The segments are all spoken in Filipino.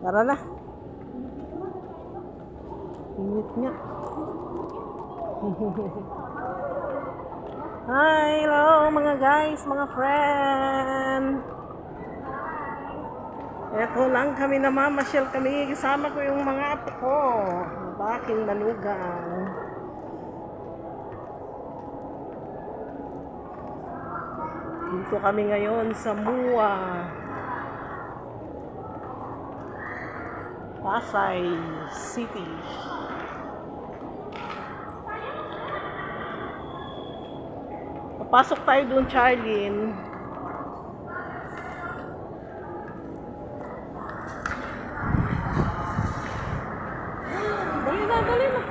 Tara na. Init nga. Hi, hello mga guys, mga friend. Eto lang kami, namamasyal kami. Kasama ko yung mga apo ko. Baking manugang. Dito kami ngayon sa MUA. Pasay City. Papasok tayo doon, Charlene. Dali na, dali na.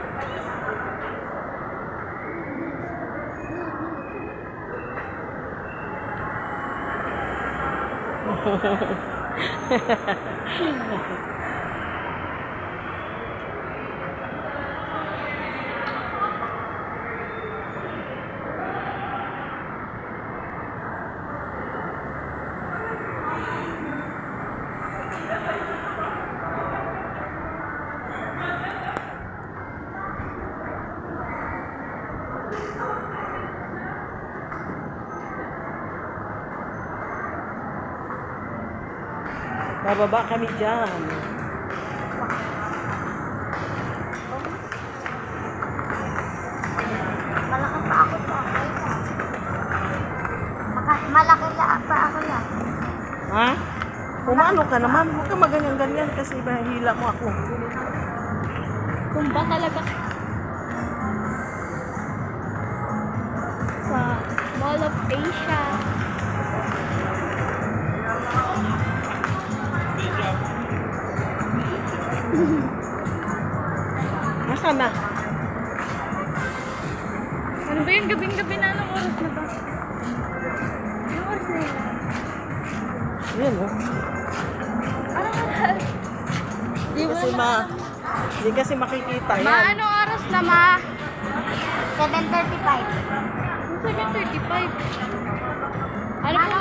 Bababa kami dyan. Malaki pa ako pa. Malaki pa ako lang. Ha? Pumano ka naman. Huwag ka maganyan-ganyan kasi mahila mo ako. Tumba talaga. Sa Mall of Asia. Nasaan na? Ano ba yun? Gabing-gabi na. Anong oras na ba? Anong oras na yun? Yan, oh. Anong oras? Hindi kasi makikita Ma, yan. anong oras na, Ma? 7:35. 7:35? Ano po